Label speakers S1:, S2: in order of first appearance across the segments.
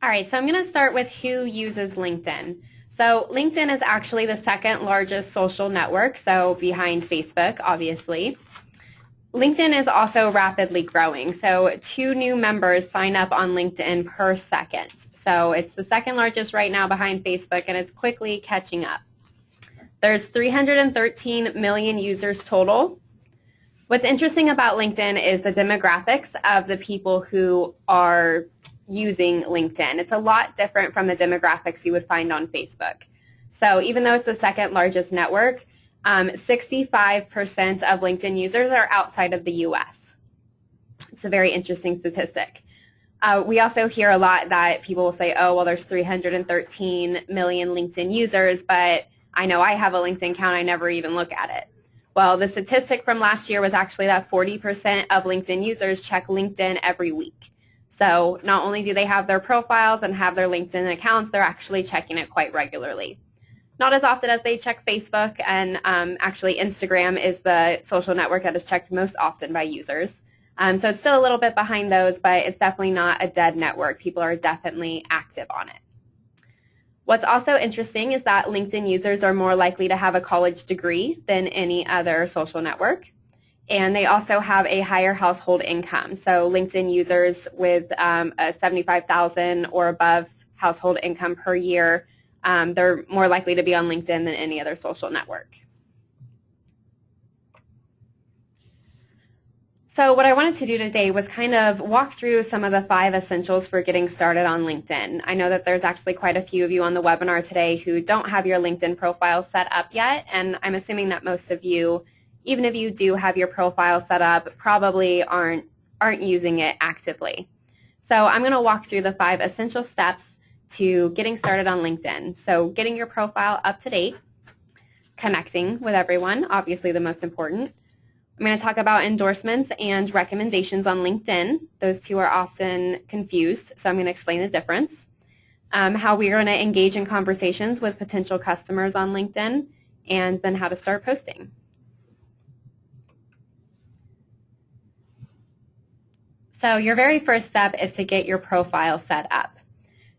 S1: All right, so I'm going to start with who uses LinkedIn. So LinkedIn is actually the second largest social network, so behind Facebook, obviously. LinkedIn is also rapidly growing, so 2 new members sign up on LinkedIn per second. So it's the second largest right now behind Facebook, and it's quickly catching up. There's 313 million users total. What's interesting about LinkedIn is the demographics of the people who are using LinkedIn. It's a lot different from the demographics you would find on Facebook. So even though it's the second largest network, 65% of LinkedIn users are outside of the US. It's a very interesting statistic. We also hear a lot that people will say, oh, well, there's 313 million LinkedIn users, but I know I have a LinkedIn account, I never even look at it. Well, the statistic from last year was actually that 40% of LinkedIn users check LinkedIn every week. So not only do they have their profiles and have their LinkedIn accounts, they're actually checking it quite regularly. Not as often as they check Facebook, and actually Instagram is the social network that is checked most often by users. So it's still a little bit behind those, but it's definitely not a dead network. People are definitely active on it. What's also interesting is that LinkedIn users are more likely to have a college degree than any other social network. And they also have a higher household income. So LinkedIn users with a $75,000 or above household income per year, they're more likely to be on LinkedIn than any other social network. So what I wanted to do today was kind of walk through some of the 5 essentials for getting started on LinkedIn. I know that there's actually quite a few of you on the webinar today who don't have your LinkedIn profile set up yet, and I'm assuming that most of you, even if you do have your profile set up, probably aren't using it actively. So I'm going to walk through the 5 essential steps to getting started on LinkedIn. So getting your profile up to date, connecting with everyone, obviously the most important. I'm going to talk about endorsements and recommendations on LinkedIn. Those two are often confused, so I'm going to explain the difference. How we're going to engage in conversations with potential customers on LinkedIn, and then how to start posting. So your very first step is to get your profile set up.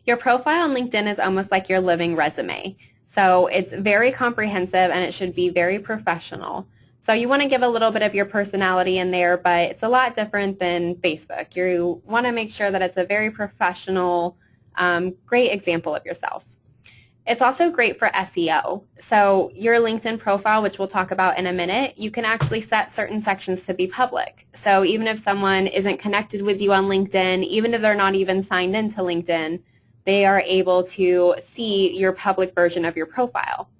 S1: Your profile on LinkedIn is almost like your living resume. So it's very comprehensive and it should be very professional. So you want to give a little bit of your personality in there, but it's a lot different than Facebook. You want to make sure that it's a very professional, great example of yourself. It's also great for SEO. So your LinkedIn profile, which we'll talk about in a minute, you can actually set certain sections to be public. So even if someone isn't connected with you on LinkedIn, even if they're not even signed into LinkedIn, they are able to see your public version of your profile.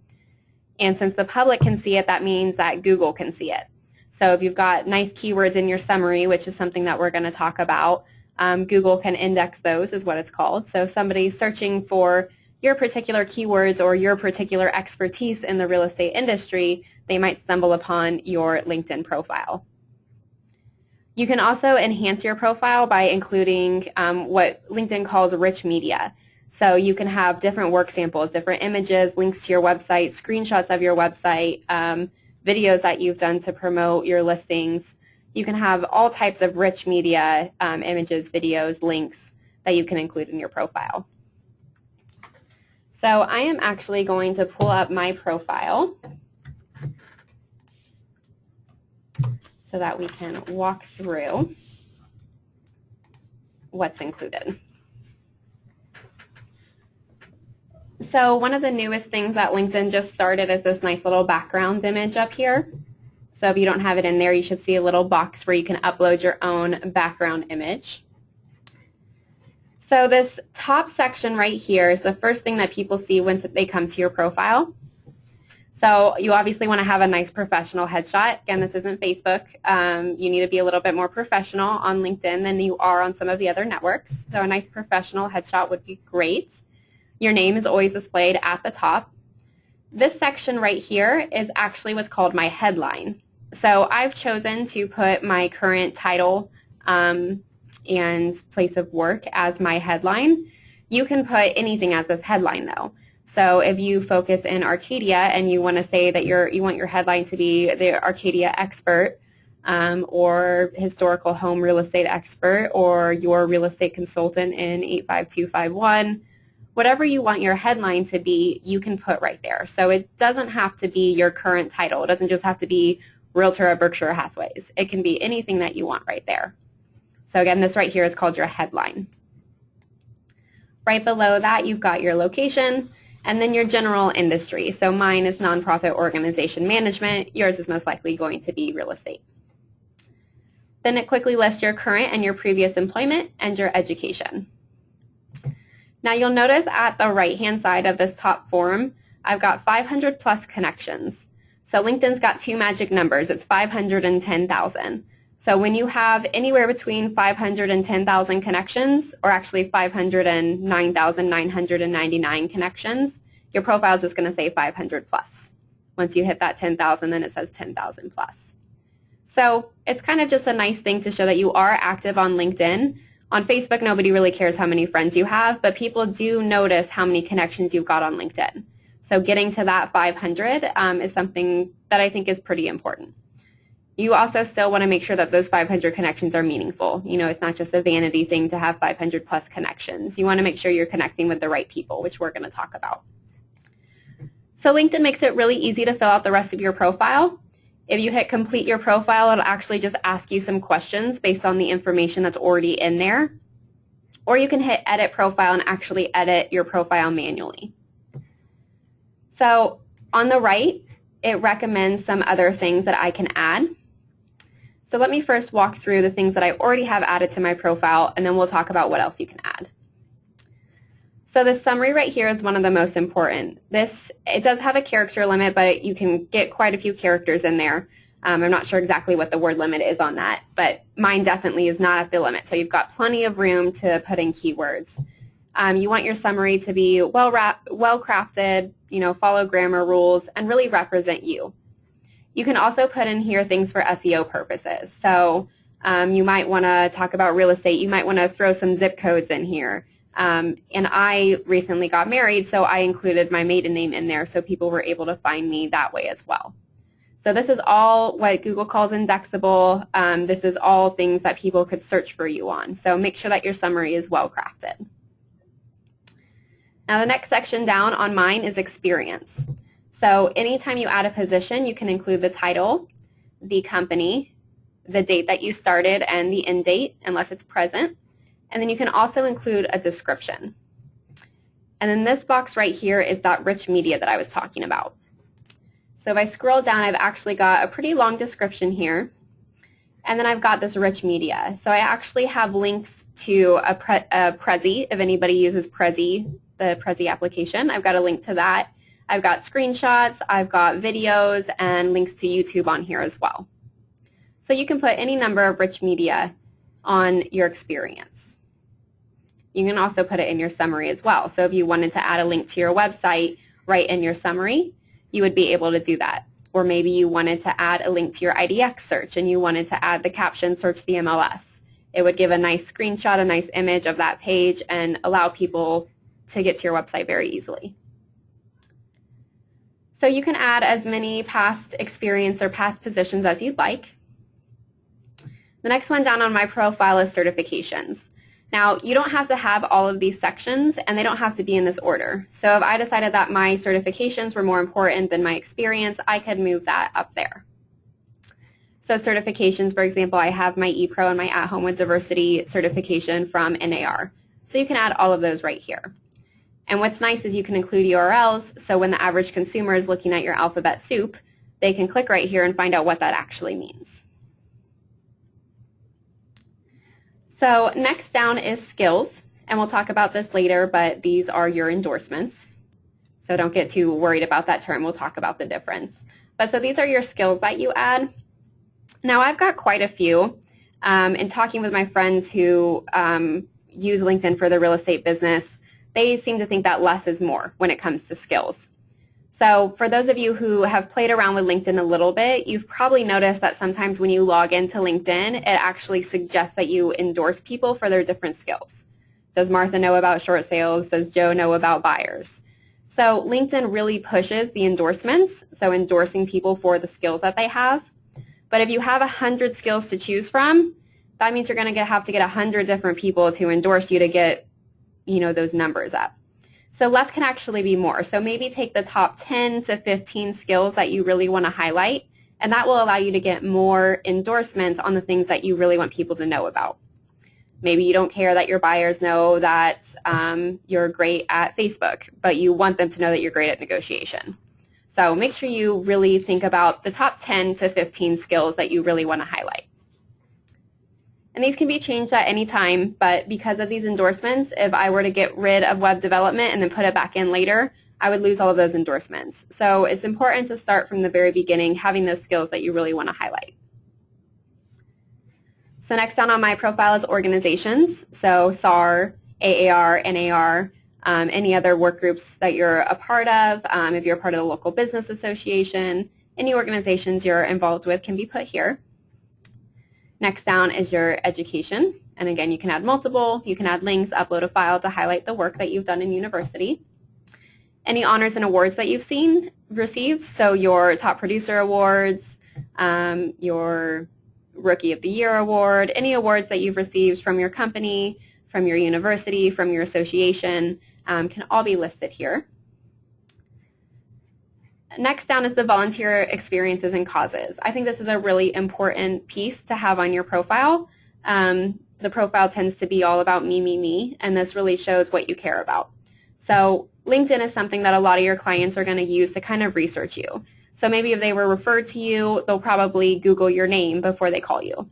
S1: And since the public can see it, that means that Google can see it. So if you've got nice keywords in your summary, which is something that we're going to talk about, Google can index those, is what it's called. So if somebody's searching for your particular keywords or your particular expertise in the real estate industry, they might stumble upon your LinkedIn profile. You can also enhance your profile by including what LinkedIn calls rich media. So you can have different work samples, different images, links to your website, screenshots of your website, videos that you've done to promote your listings. You can have all types of rich media, images, videos, links that you can include in your profile. So I am actually going to pull up my profile so that we can walk through what's included. So one of the newest things that LinkedIn just started is this nice little background image up here. So if you don't have it in there, you should see a little box where you can upload your own background image. So this top section right here is the first thing that people see once they come to your profile. So you obviously want to have a nice professional headshot. Again, this isn't Facebook. You need to be a little bit more professional on LinkedIn than you are on some of the other networks. So a nice professional headshot would be great. Your name is always displayed at the top. This section right here is actually what's called my headline. So I've chosen to put my current title and place of work as my headline. You can put anything as this headline though. So if you focus in Arcadia and you want to say that you want your headline to be the Arcadia expert, or historical home real estate expert, or your real estate consultant in 85251. Whatever you want your headline to be, you can put right there. So it doesn't have to be your current title. It doesn't just have to be Realtor at Berkshire Hathaways. It can be anything that you want right there. So again, this right here is called your headline. Right below that, you've got your location and then your general industry. So mine is nonprofit organization management. Yours is most likely going to be real estate. Then it quickly lists your current and your previous employment and your education. Now you'll notice at the right-hand side of this top form, I've got 500 plus connections. So LinkedIn's got two magic numbers. It's 500 and 10,000. So when you have anywhere between 500 and 10,000 connections, or actually 509,999 connections, your profile is just going to say 500 plus. Once you hit that 10,000, then it says 10,000 plus. So it's kind of just a nice thing to show that you are active on LinkedIn. On Facebook, nobody really cares how many friends you have, but people do notice how many connections you've got on LinkedIn. So getting to that 500 is something that I think is pretty important. You also still want to make sure that those 500 connections are meaningful. You know, it's not just a vanity thing to have 500 plus connections. You want to make sure you're connecting with the right people, which we're going to talk about. So LinkedIn makes it really easy to fill out the rest of your profile. If you hit complete your profile, it'll actually just ask you some questions based on the information that's already in there. Or you can hit edit profile and actually edit your profile manually. So on the right, it recommends some other things that I can add. So let me first walk through the things that I already have added to my profile, and then we'll talk about what else you can add. So the summary right here is one of the most important. It does have a character limit, but you can get quite a few characters in there. I'm not sure exactly what the word limit is on that, but mine definitely is not at the limit. So you've got plenty of room to put in keywords. You want your summary to be well-crafted, you know, follow grammar rules, and really represent you. You can also put in here things for SEO purposes. So you might want to talk about real estate. You might want to throw some zip codes in here. And I recently got married, so I included my maiden name in there so people were able to find me that way as well. So this is all what Google calls indexable. This is all things that people could search for you on. So make sure that your summary is well crafted. Now the next section down on mine is experience. So anytime you add a position, you can include the title, the company, the date that you started, and the end date, unless it's present. And then you can also include a description. And then this box right here is that rich media that I was talking about. So if I scroll down, I've actually got a pretty long description here. And then I've got this rich media. So I actually have links to a Prezi, if anybody uses Prezi, the Prezi application. I've got a link to that. I've got screenshots, I've got videos, and links to YouTube on here as well. So you can put any number of rich media on your experience. You can also put it in your summary as well. So if you wanted to add a link to your website right in your summary, you would be able to do that. Or maybe you wanted to add a link to your IDX search and you wanted to add the caption search the MLS. It would give a nice screenshot, a nice image of that page, and allow people to get to your website very easily. So you can add as many past experience or past positions as you'd like. The next one down on my profile is certifications. Now, you don't have to have all of these sections, and they don't have to be in this order. So if I decided that my certifications were more important than my experience, I could move that up there. So certifications, for example, I have my ePro and my At Home with Diversity certification from NAR. So you can add all of those right here. And what's nice is you can include URLs, so when the average consumer is looking at your alphabet soup, they can click right here and find out what that actually means. So next down is skills, and we'll talk about this later, but these are your endorsements. So don't get too worried about that term. We'll talk about the difference. But so these are your skills that you add. Now I've got quite a few. In talking with my friends who use LinkedIn for their real estate business, they seem to think that less is more when it comes to skills. So for those of you who have played around with LinkedIn a little bit, you've probably noticed that sometimes when you log into LinkedIn, it actually suggests that you endorse people for their different skills. Does Martha know about short sales? Does Joe know about buyers? So LinkedIn really pushes the endorsements, so endorsing people for the skills that they have. But if you have 100 skills to choose from, that means you're going to have to get 100 different people to endorse you to get, those numbers up. So less can actually be more. So maybe take the top 10 to 15 skills that you really want to highlight, and that will allow you to get more endorsements on the things that you really want people to know about. Maybe you don't care that your buyers know that you're great at Facebook, but you want them to know that you're great at negotiation. So make sure you really think about the top 10 to 15 skills that you really want to highlight. And these can be changed at any time, but because of these endorsements, if I were to get rid of web development and then put it back in later, I would lose all of those endorsements. So it's important to start from the very beginning, having those skills that you really want to highlight. So next down on my profile is organizations, so SAR, AAR, NAR, any other work groups that you're a part of. If you're a part of the local business association, any organizations you're involved with can be put here. Next down is your education, and again, you can add multiple, you can add links, upload a file to highlight the work that you've done in university. Any honors and awards that you've received, so your top producer awards, your Rookie of the Year award, any awards that you've received from your company, from your university, from your association, can all be listed here. Next down is the volunteer experiences and causes. I think this is a really important piece to have on your profile. The profile tends to be all about me, and this really shows what you care about. So LinkedIn is something that a lot of your clients are going to use to kind of research you. So maybe if they were referred to you, they'll probably Google your name before they call you.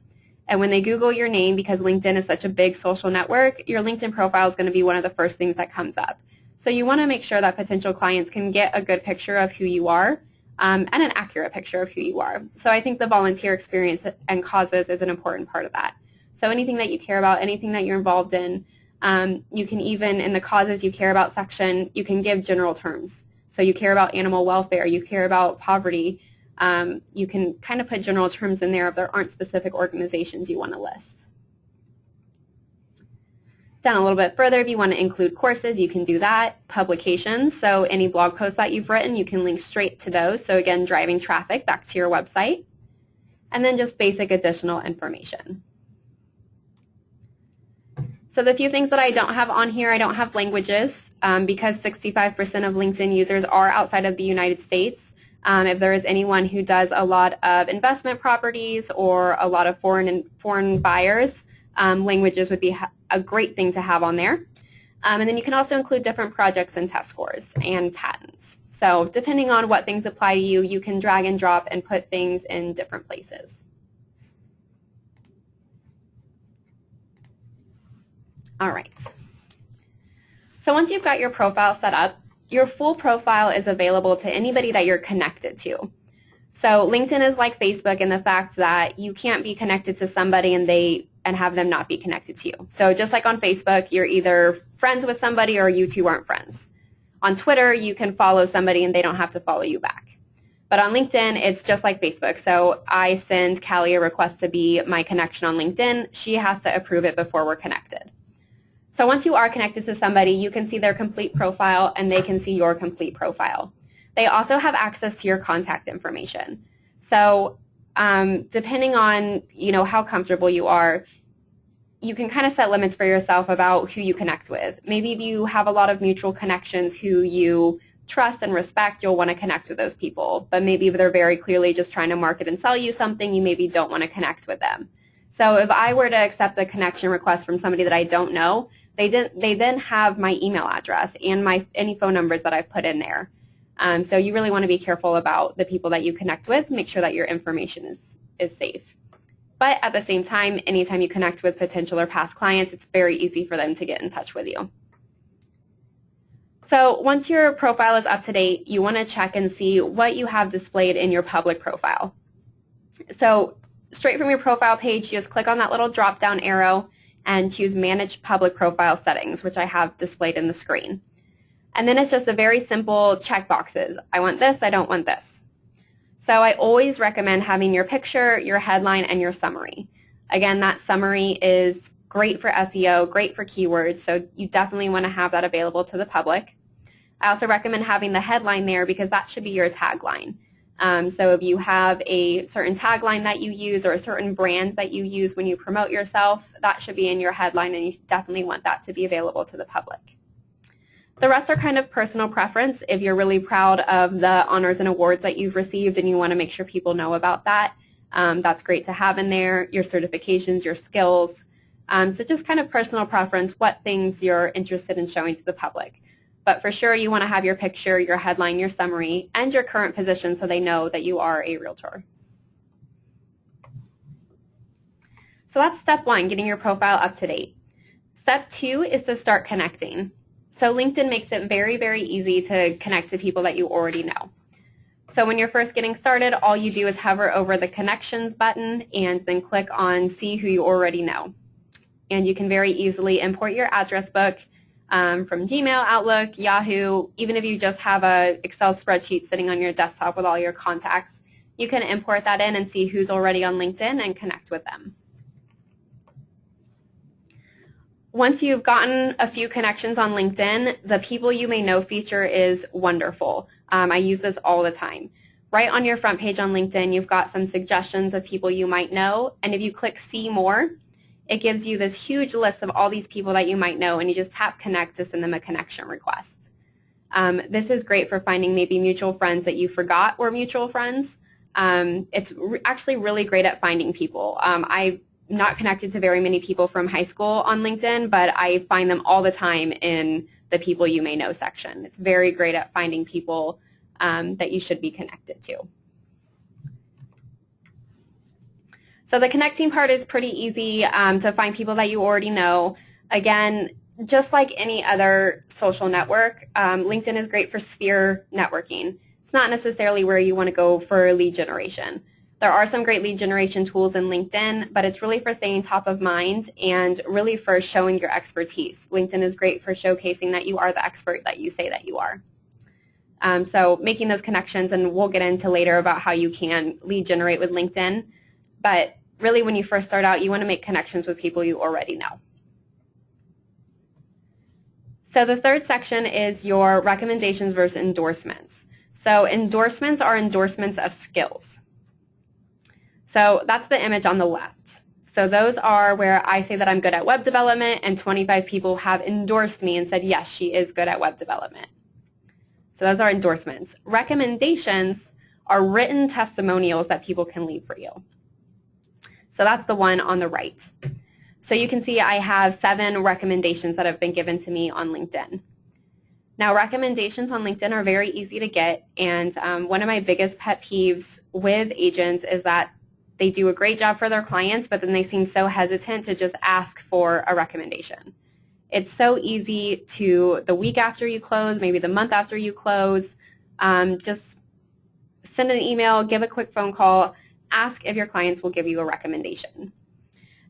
S1: And when they Google your name, because LinkedIn is such a big social network, your LinkedIn profile is going to be one of the first things that comes up. So you want to make sure that potential clients can get a good picture of who you are and an accurate picture of who you are. So I think the volunteer experience and causes is an important part of that. So anything that you care about, anything that you're involved in, you can even, in the causes you care about section, you can give general terms. So you care about animal welfare, you care about poverty, you can kind of put general terms in there if there aren't specific organizations you want to list. Down a little bit further, if you want to include courses, you can do that. Publications, so any blog posts that you've written, you can link straight to those. So again, driving traffic back to your website. And then just basic additional information. So the few things that I don't have on here, I don't have languages because 65% of LinkedIn users are outside of the United States. If there is anyone who does a lot of investment properties or a lot of foreign buyers, languages would be a great thing to have on there. And then you can also include different projects and test scores and patents. So depending on what things apply to you, you can drag and drop and put things in different places. All right. So once you've got your profile set up, your full profile is available to anybody that you're connected to. So LinkedIn is like Facebook in the fact that you can't be connected to somebody and have them not be connected to you. So just like on Facebook, you're either friends with somebody or you two aren't friends. On Twitter, you can follow somebody and they don't have to follow you back. But on LinkedIn, it's just like Facebook. So I send Callie a request to be my connection on LinkedIn. She has to approve it before we're connected. So once you are connected to somebody, you can see their complete profile and they can see your complete profile. They also have access to your contact information. So depending on how comfortable you are, you can kind of set limits for yourself about who you connect with. Maybe if you have a lot of mutual connections who you trust and respect, you'll want to connect with those people. But maybe if they're very clearly just trying to market and sell you something, you maybe don't want to connect with them. So if I were to accept a connection request from somebody that I don't know, they then have my email address and any phone numbers that I've put in there. So you really want to be careful about the people that you connect with, make sure that your information is safe. But at the same time, anytime you connect with potential or past clients, it's very easy for them to get in touch with you. So once your profile is up to date, you want to check and see what you have displayed in your public profile. So straight from your profile page, you just click on that little drop-down arrow and choose Manage Public Profile Settings, which I have displayed in the screen. And then it's just a very simple check boxes. I want this, I don't want this. So I always recommend having your picture, your headline, and your summary. Again, that summary is great for SEO, great for keywords, so you definitely want to have that available to the public. I also recommend having the headline there because that should be your tagline. So if you have a certain tagline that you use or a certain brand that you use when you promote yourself, that should be in your headline, and you definitely want that to be available to the public. The rest are kind of personal preference. If you're really proud of the honors and awards that you've received and you want to make sure people know about that, that's great to have in there, your certifications, your skills. So just kind of personal preference, what things you're interested in showing to the public. But for sure, you want to have your picture, your headline, your summary, and your current position so they know that you are a realtor. So that's step one, getting your profile up to date. Step two is to start connecting. So LinkedIn makes it very, very easy to connect to people that you already know. So when you're first getting started, all you do is hover over the connections button and then click on see who you already know. And you can very easily import your address book from Gmail, Outlook, Yahoo. Even if you just have an Excel spreadsheet sitting on your desktop with all your contacts, you can import that in and see who's already on LinkedIn and connect with them. Once you've gotten a few connections on LinkedIn, the people you may know feature is wonderful. I use this all the time. Right on your front page on LinkedIn, you've got some suggestions of people you might know, and if you click see more, it gives you this huge list of all these people that you might know, and you just tap connect to send them a connection request. This is great for finding maybe mutual friends that you forgot were mutual friends. It's actually really great at finding people. I'm not connected to very many people from high school on LinkedIn, but I find them all the time in the people you may know section. It's very great at finding people that you should be connected to. So the connecting part is pretty easy to find people that you already know. Again, just like any other social network, LinkedIn is great for sphere networking. It's not necessarily where you want to go for lead generation. There are some great lead generation tools in LinkedIn, but it's really for staying top of mind and really for showing your expertise. LinkedIn is great for showcasing that you are the expert that you say that you are. So making those connections, and we'll get into later about how you can lead generate with LinkedIn, but really when you first start out, you want to make connections with people you already know. So the third section is your recommendations versus endorsements. So endorsements are endorsements of skills. So that's the image on the left. So those are where I say that I'm good at web development, and 25 people have endorsed me and said, yes, she is good at web development. So those are endorsements. Recommendations are written testimonials that people can leave for you. So that's the one on the right. So you can see I have 7 recommendations that have been given to me on LinkedIn. Now, recommendations on LinkedIn are very easy to get, and one of my biggest pet peeves with agents is that they do a great job for their clients, but then they seem so hesitant to just ask for a recommendation. It's so easy to, the week after you close, maybe the month after you close, just send an email, give a quick phone call, ask if your clients will give you a recommendation.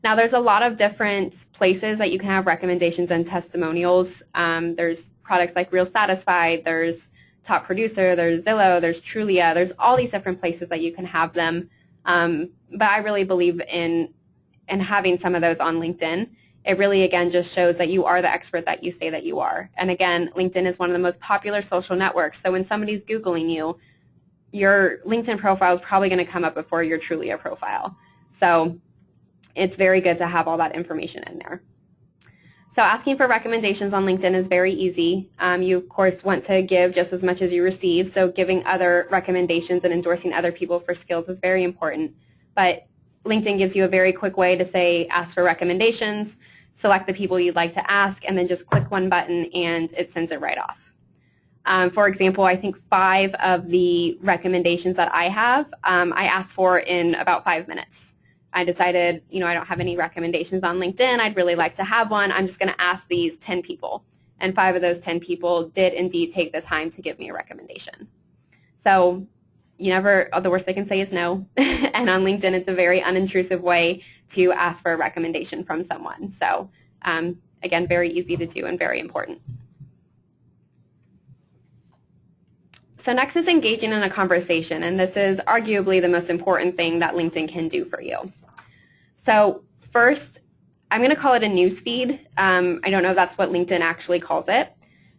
S1: Now, there's a lot of different places that you can have recommendations and testimonials. There's products like Real Satisfied, there's Top Producer, there's Zillow, there's Trulia, there's all these different places that you can have them. But I really believe in having some of those on LinkedIn. It really, again, just shows that you are the expert that you say that you are. And again, LinkedIn is one of the most popular social networks. So when somebody's Googling you, your LinkedIn profile is probably going to come up before your Trulia profile. So it's very good to have all that information in there. So asking for recommendations on LinkedIn is very easy. You, of course, want to give just as much as you receive, so giving other recommendations and endorsing other people for skills is very important. But LinkedIn gives you a very quick way to say, ask for recommendations, select the people you'd like to ask, and then just click one button and it sends it right off. For example, I think 5 of the recommendations that I have, I asked for in about 5 minutes. I decided, I don't have any recommendations on LinkedIn. I'd really like to have one. I'm just going to ask these 10 people. And 5 of those 10 people did indeed take the time to give me a recommendation. So the worst they can say is no. And on LinkedIn, it's a very unintrusive way to ask for a recommendation from someone. So again, very easy to do and very important. So next is engaging in a conversation, and this is arguably the most important thing that LinkedIn can do for you. So first, I'm going to call it a news feed. I don't know if that's what LinkedIn actually calls it,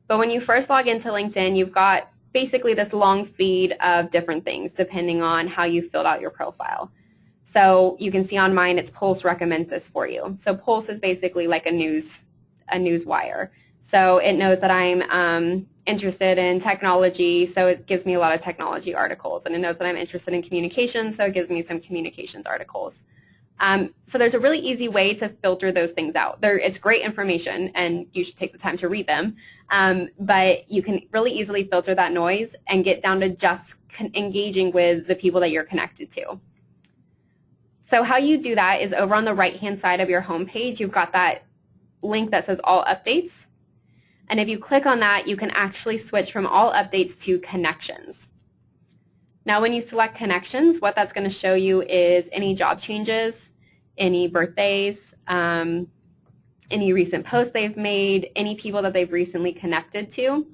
S1: but when you first log into LinkedIn, you've got basically this long feed of different things depending on how you filled out your profile. So you can see on mine, it's Pulse recommends this for you. So Pulse is basically like a news wire. So it knows that I'm interested in technology, so it gives me a lot of technology articles. And it knows that I'm interested in communications, so it gives me some communications articles. So there's a really easy way to filter those things out. It's great information, and you should take the time to read them. But you can really easily filter that noise and get down to just engaging with the people that you're connected to. So how you do that is over on the right-hand side of your homepage, you've got that link that says All Updates. And if you click on that, you can actually switch from All Updates to Connections. Now, when you select Connections, what that's going to show you is any job changes, any birthdays, any recent posts they've made, any people that they've recently connected to.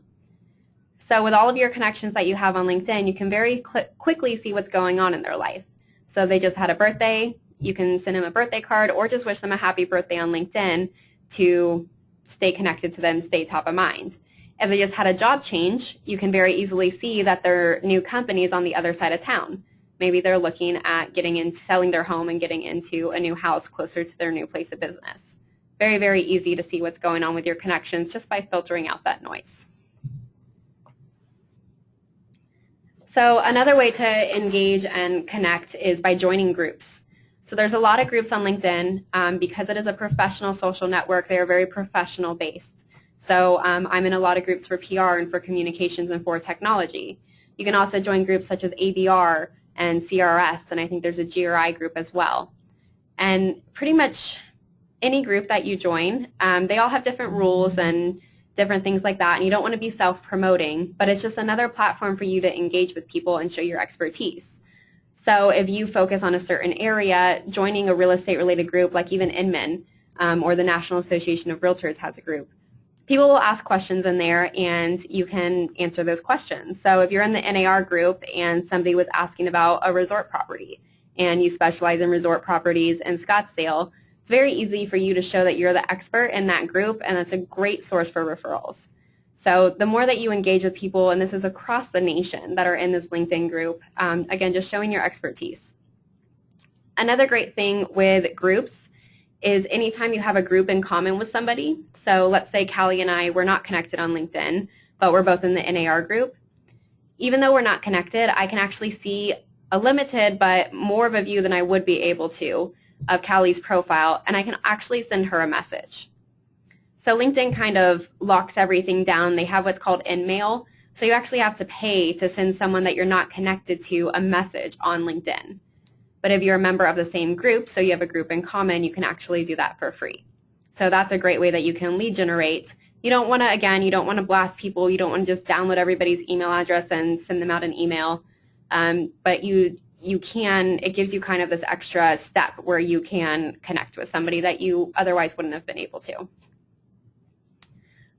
S1: So with all of your connections that you have on LinkedIn, you can very quickly see what's going on in their life. So they just had a birthday, you can send them a birthday card or just wish them a happy birthday on LinkedIn to stay connected to them, stay top of mind. If they just had a job change, you can very easily see that their new company is on the other side of town. Maybe they're looking at selling their home and getting into a new house closer to their new place of business. Very, very easy to see what's going on with your connections just by filtering out that noise. So another way to engage and connect is by joining groups. So there's a lot of groups on LinkedIn. Because it is a professional social network, they are very professional based. So I'm in a lot of groups for PR and for communications and for technology. You can also join groups such as ABR and CRS, and I think there's a GRI group as well. And pretty much any group that you join, they all have different rules and different things like that, and you don't want to be self-promoting, but it's just another platform for you to engage with people and show your expertise. So if you focus on a certain area, joining a real estate related group like even Inman or the National Association of Realtors has a group, people will ask questions in there and you can answer those questions. So if you're in the NAR group and somebody was asking about a resort property and you specialize in resort properties in Scottsdale, it's very easy for you to show that you're the expert in that group, and that's a great source for referrals. So the more that you engage with people, and this is across the nation that are in this LinkedIn group, again, just showing your expertise. Another great thing with groups is anytime you have a group in common with somebody. So let's say Callie and I, we're not connected on LinkedIn, but we're both in the NAR group. Even though we're not connected, I can actually see a limited but more of a view than I would be able to of Callie's profile, and I can actually send her a message. So LinkedIn kind of locks everything down. They have what's called InMail, so you actually have to pay to send someone that you're not connected to a message on LinkedIn. But if you're a member of the same group, so you have a group in common, you can actually do that for free. So that's a great way that you can lead generate. You don't want to, again, you don't want to blast people. You don't want to just download everybody's email address and send them out an email. But you can, it gives you kind of this extra step where you can connect with somebody that you otherwise wouldn't have been able to.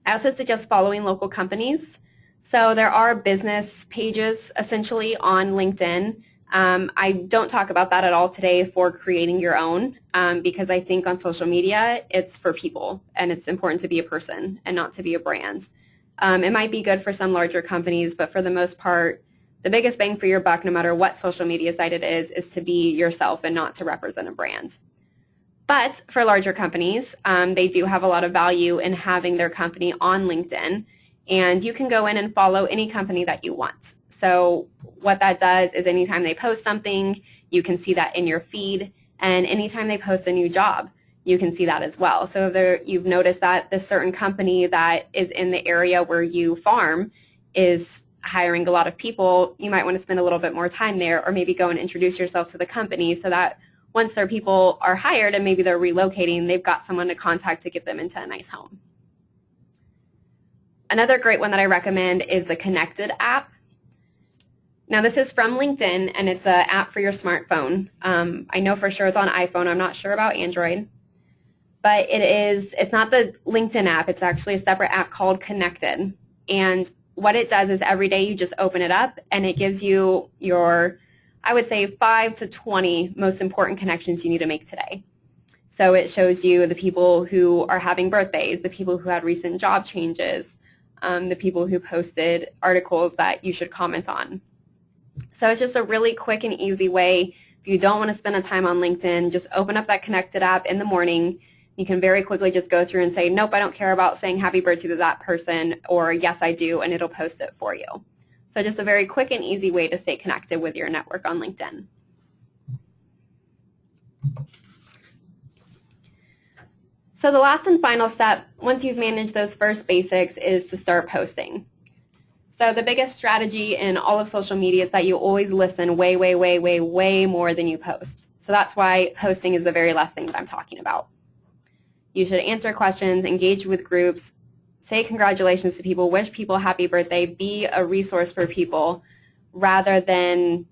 S1: I also suggest following local companies. So there are business pages essentially on LinkedIn. I don't talk about that at all today for creating your own because I think on social media it's for people and it's important to be a person and not to be a brand. It might be good for some larger companies, but for the most part, the biggest bang for your buck, no matter what social media site it is to be yourself and not to represent a brand. But for larger companies, they do have a lot of value in having their company on LinkedIn, and you can go in and follow any company that you want. So what that does is anytime they post something, you can see that in your feed, and anytime they post a new job, you can see that as well. So if you've noticed that this certain company that is in the area where you farm is hiring a lot of people, you might want to spend a little bit more time there, or maybe go and introduce yourself to the company so that once their people are hired and maybe they're relocating, they've got someone to contact to get them into a nice home. Another great one that I recommend is the Connected app. Now this is from LinkedIn and it's an app for your smartphone. I know for sure it's on iPhone. I'm not sure about Android. But it's not the LinkedIn app. It's actually a separate app called Connected. And what it does is every day you just open it up and it gives you your, I would say, 5 to 20 most important connections you need to make today. So it shows you the people who are having birthdays, the people who had recent job changes, the people who posted articles that you should comment on. So it's just a really quick and easy way. If you don't want to spend a time on LinkedIn, just open up that Connected app in the morning. You can very quickly just go through and say, nope, I don't care about saying happy birthday to that person, or yes, I do, and it'll post it for you. So just a very quick and easy way to stay connected with your network on LinkedIn. So the last and final step, once you've managed those first basics, is to start posting. So the biggest strategy in all of social media is that you always listen way, way, way, way, way more than you post. So that's why posting is the very last thing that I'm talking about. You should answer questions, engage with groups, say congratulations to people, wish people happy birthday, be a resource for people rather than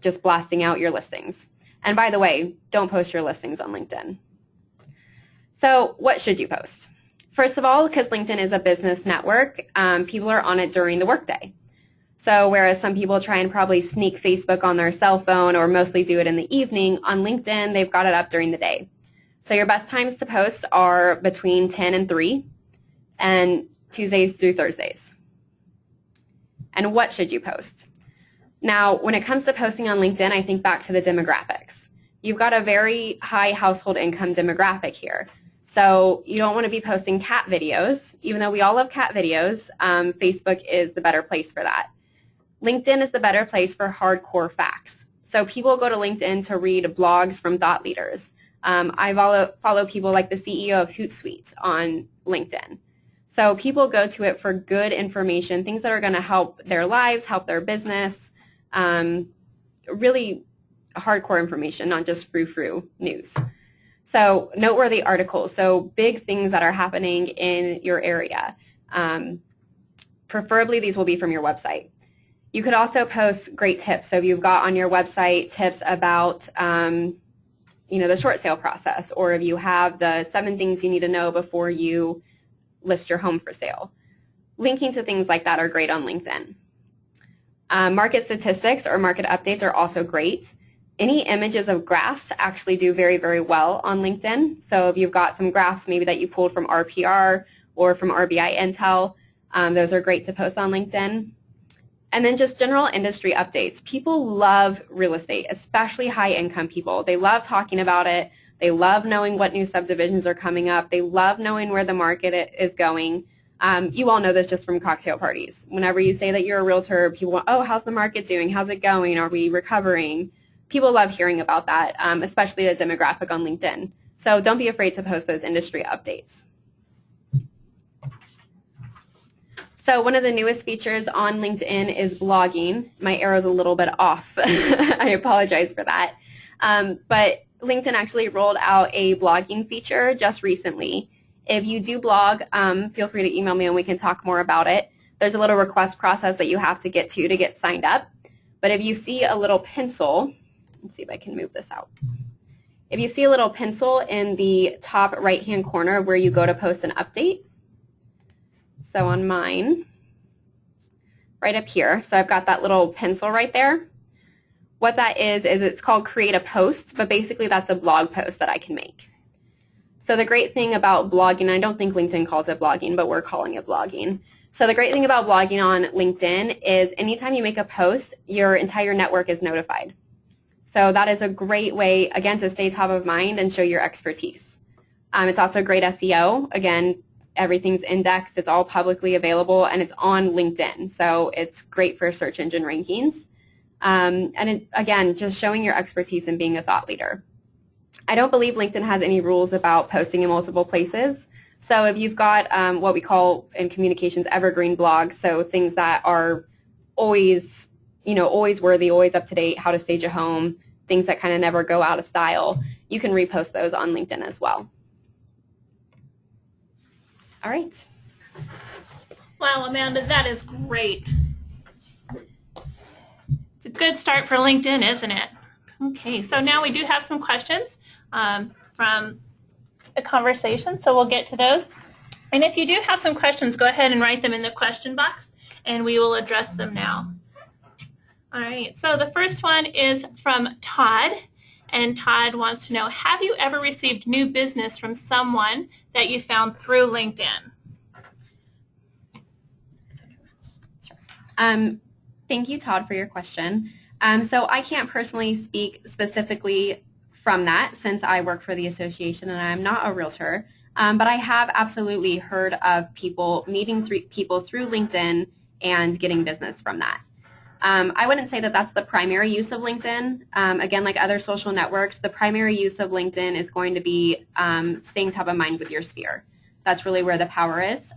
S1: just blasting out your listings. And by the way, don't post your listings on LinkedIn. So what should you post? First of all, because LinkedIn is a business network, people are on it during the workday. So whereas some people try and probably sneak Facebook on their cell phone or mostly do it in the evening, on LinkedIn they've got it up during the day. So your best times to post are between 10 and 3 and Tuesdays through Thursdays. And what should you post? Now, when it comes to posting on LinkedIn, I think back to the demographics. You've got a very high household income demographic here. So you don't want to be posting cat videos. Even though we all love cat videos, Facebook is the better place for that. LinkedIn is the better place for hardcore facts. So people go to LinkedIn to read blogs from thought leaders. I follow people like the CEO of Hootsuite on LinkedIn. So people go to it for good information, things that are going to help their lives, help their business, really hardcore information, not just frou-frou news. So noteworthy articles, so big things that are happening in your area. Preferably these will be from your website. You could also post great tips. So if you've got on your website tips about the short sale process, or if you have the 7 things you need to know before you list your home for sale. Linking to things like that are great on LinkedIn. Market statistics or market updates are also great. Any images of graphs actually do very, very well on LinkedIn. So if you've got some graphs maybe that you pulled from RPR or from RBI Intel, those are great to post on LinkedIn. And then just general industry updates. People love real estate, especially high-income people. They love talking about it. They love knowing what new subdivisions are coming up. They love knowing where the market is going. You all know this just from cocktail parties. Whenever you say that you're a realtor, people want, oh, how's the market doing? How's it going? Are we recovering? People love hearing about that, especially the demographic on LinkedIn. So don't be afraid to post those industry updates. So one of the newest features on LinkedIn is blogging. My arrow's a little bit off. I apologize for that. But LinkedIn actually rolled out a blogging feature just recently. If you do blog, feel free to email me and we can talk more about it. There's a little request process that you have to get signed up. But if you see a little pencil, let's see if I can move this out. If you see a little pencil in the top right-hand corner where you go to post an update, so on mine, right up here, so I've got that little pencil right there. What that is it's called Create a Post, but basically that's a blog post that I can make. So the great thing about blogging, I don't think LinkedIn calls it blogging, but we're calling it blogging. So the great thing about blogging on LinkedIn is anytime you make a post, your entire network is notified. So that is a great way, again, to stay top of mind and show your expertise. It's also great SEO. Again, everything's indexed, it's all publicly available, and it's on LinkedIn. So it's great for search engine rankings. Again, just showing your expertise and being a thought leader. I don't believe LinkedIn has any rules about posting in multiple places. So if you've got what we call in communications evergreen blogs, so things that are always, always worthy, always up to date, how to stage a home, things that kind of never go out of style, you can repost those on LinkedIn as well. All right.
S2: Wow, Amanda, that is great. It's a good start for LinkedIn, isn't it? Okay, so now we do have some questions from the conversation, so we'll get to those. And if you do have some questions, go ahead and write them in the question box, and we will address them now. All right, so the first one is from Todd, and Todd wants to know, have you ever received new business from someone that you found through LinkedIn?
S1: Thank you, Todd, for your question. So I can't personally speak specifically from that since I work for the association and I'm not a realtor, but I have absolutely heard of people meeting people through LinkedIn and getting business from that. I wouldn't say that that's the primary use of LinkedIn. Again, like other social networks, the primary use of LinkedIn is going to be staying top of mind with your sphere. That's really where the power is.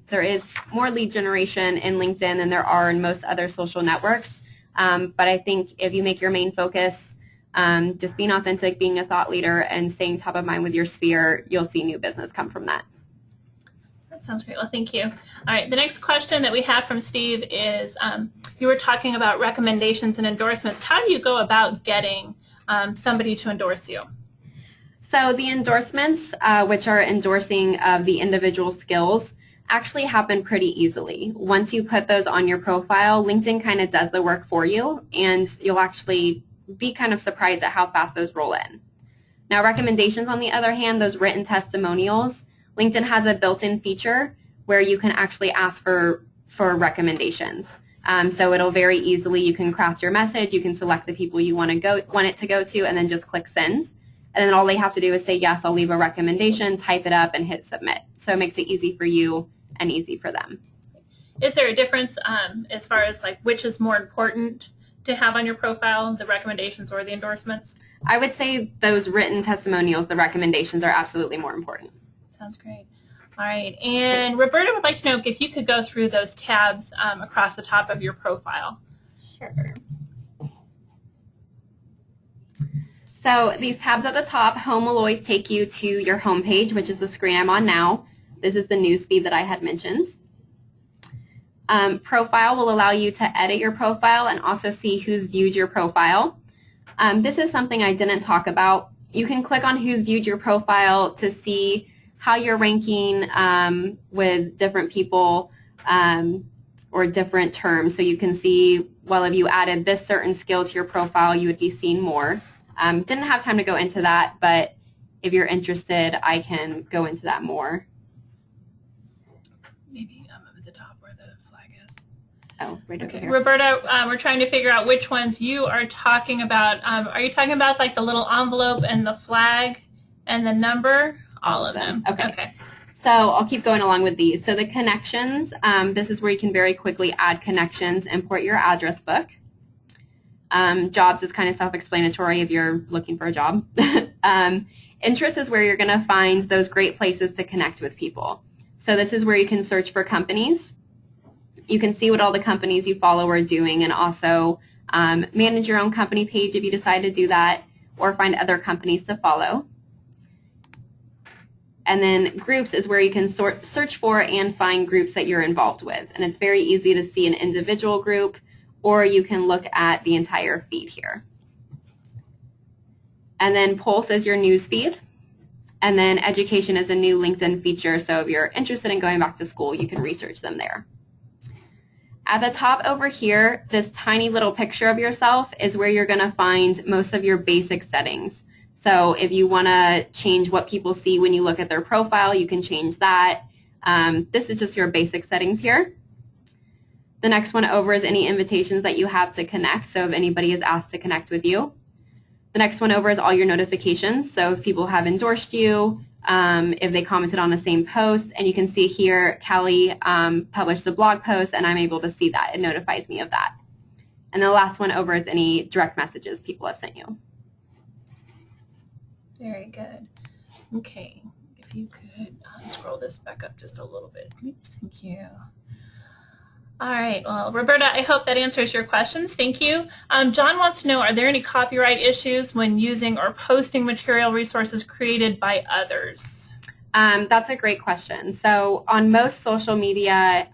S1: There is more lead generation in LinkedIn than there are in most other social networks. But I think if you make your main focus just being authentic, being a thought leader, and staying top of mind with your sphere, you'll see new business come from that.
S2: That sounds great. Well, thank you. All right, the next question that we have from Steve is, you were talking about recommendations and endorsements. How do you go about getting somebody to endorse you?
S1: So the endorsements, which are endorsing of the individual skills, actually happen pretty easily. Once you put those on your profile, LinkedIn kind of does the work for you, and you'll actually be kind of surprised at how fast those roll in. Now, recommendations, on the other hand, those written testimonials, LinkedIn has a built-in feature where you can actually ask for recommendations. So it'll very easily, you can craft your message, you can select the people you want it to go to, and then just click send. And then all they have to do is say, yes, I'll leave a recommendation, type it up, and hit submit. So it makes it easy for you and easy for them.
S2: Is there a difference as far as like which is more important to have on your profile, the recommendations or the endorsements?
S1: I would say those written testimonials, the recommendations, are absolutely more important.
S2: Sounds great. All right, and Roberta would like to know if you could go through those tabs across the top of your profile.
S1: Sure. So these tabs at the top, home will always take you to your home page, which is the screen I'm on now. This is the news feed that I had mentioned. Profile will allow you to edit your profile and also see who's viewed your profile. This is something I didn't talk about. You can click on who's viewed your profile to see how you're ranking with different people or different terms. So you can see, well, if you added this certain skill to your profile, you would be seen more. Didn't have time to go into that, but if you're interested, I can go into that more.
S2: Maybe at the top where the flag is.
S1: Oh, right over here.
S2: Roberta, we're trying to figure out which ones you are talking about. Are you talking about like the little envelope and the flag and the number? All of them.
S1: Okay. So I'll keep going along with these. So the connections, this is where you can very quickly add connections, import your address book. Jobs is kind of self-explanatory if you're looking for a job. Interest is where you're going to find those great places to connect with people. So this is where you can search for companies. You can see what all the companies you follow are doing, and also manage your own company page if you decide to do that, or find other companies to follow. And then groups is where you can search for and find groups that you're involved with. And it's very easy to see an individual group, or you can look at the entire feed here. And then Pulse is your news feed. And then Education is a new LinkedIn feature, so if you're interested in going back to school, you can research them there. At the top over here, this tiny little picture of yourself is where you're going to find most of your basic settings. So if you want to change what people see when you look at their profile, you can change that. This is just your basic settings here. The next one over is any invitations that you have to connect, so if anybody is asked to connect with you. The next one over is all your notifications, so if people have endorsed you, if they commented on the same post, and you can see here Callie published a blog post, and I'm able to see that. It notifies me of that. And the last one over is any direct messages people have sent you.
S2: Very good. Okay, if you could scroll this back up just a little bit. Oops, thank you. All right, well, Roberta, I hope that answers your questions. Thank you. John wants to know, are there any copyright issues when using or posting material resources created by others?
S1: That's a great question. So on most social media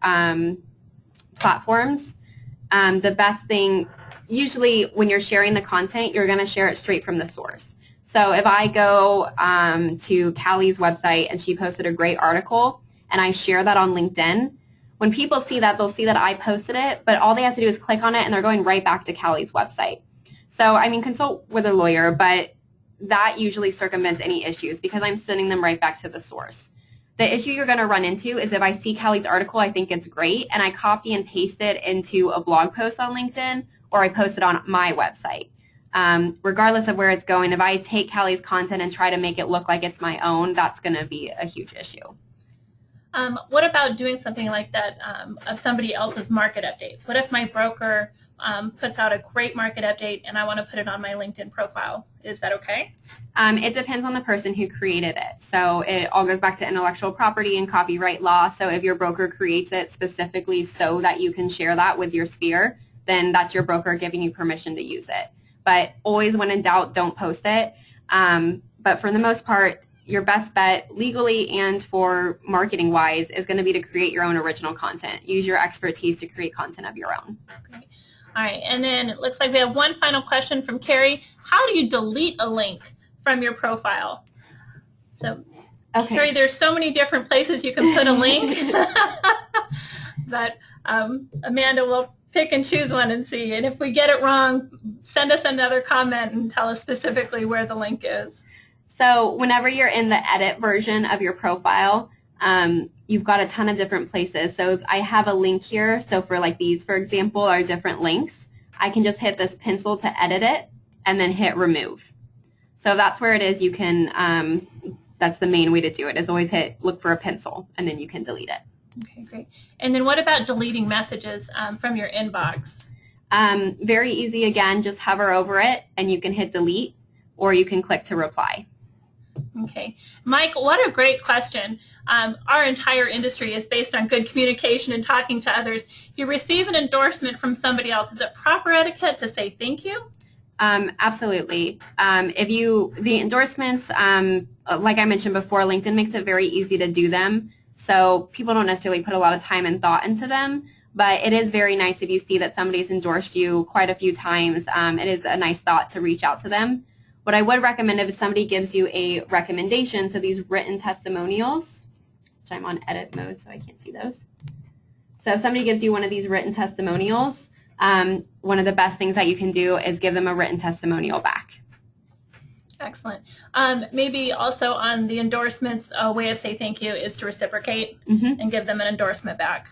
S1: platforms, the best thing, usually when you're sharing the content, you're going to share it straight from the source. So if I go to Callie's website and she posted a great article and I share that on LinkedIn, when people see that, they'll see that I posted it, but all they have to do is click on it and they're going right back to Callie's website. So, I mean, consult with a lawyer, but that usually circumvents any issues because I'm sending them right back to the source. The issue you're going to run into is if I see Kelly's article, I think it's great, and I copy and paste it into a blog post on LinkedIn, or I post it on my website. Regardless of where it's going, if I take Kelly's content and try to make it look like it's my own, that's going to be a huge issue.
S2: What about doing something like that of somebody else's market updates? What if my broker puts out a great market update and I want to put it on my LinkedIn profile? Is that okay?
S1: It depends on the person who created it. So it all goes back to intellectual property and copyright law. So if your broker creates it specifically so that you can share that with your sphere, then that's your broker giving you permission to use it. But always when in doubt, don't post it. But for the most part, your best bet legally and for marketing wise is going to be to create your own original content. Use your expertise to create content of your own.
S2: Okay. All right. And then it looks like we have one final question from Carrie. How do you delete a link from your profile? So, okay. Carrie, there's so many different places you can put a link. But Amanda will pick and choose one and see. And if we get it wrong, send us another comment and tell us specifically where the link is.
S1: So whenever you're in the edit version of your profile, you've got a ton of different places. So if I have a link here, so for like these, for example, are different links, I can just hit this pencil to edit it and then hit remove. So that's where it is. You can, that's the main way to do it, is always look for a pencil and then you can delete it.
S2: Okay, great. And then what about deleting messages from your inbox?
S1: Very easy. Again, just hover over it and you can hit delete, or you can click to reply.
S2: Okay. Mike, what a great question. Our entire industry is based on good communication and talking to others. If you receive an endorsement from somebody else, is it proper etiquette to say thank you?
S1: Absolutely. The endorsements, like I mentioned before, LinkedIn makes it very easy to do them. So people don't necessarily put a lot of time and thought into them, but it is very nice if you see that somebody's endorsed you quite a few times. It is a nice thought to reach out to them. What I would recommend if somebody gives you a recommendation, so these written testimonials, which I'm on edit mode so I can't see those. So if somebody gives you one of these written testimonials, one of the best things that you can do is give them a written testimonial back.
S2: Excellent. Maybe also on the endorsements, a way of say thank you is to reciprocate and give them an endorsement back.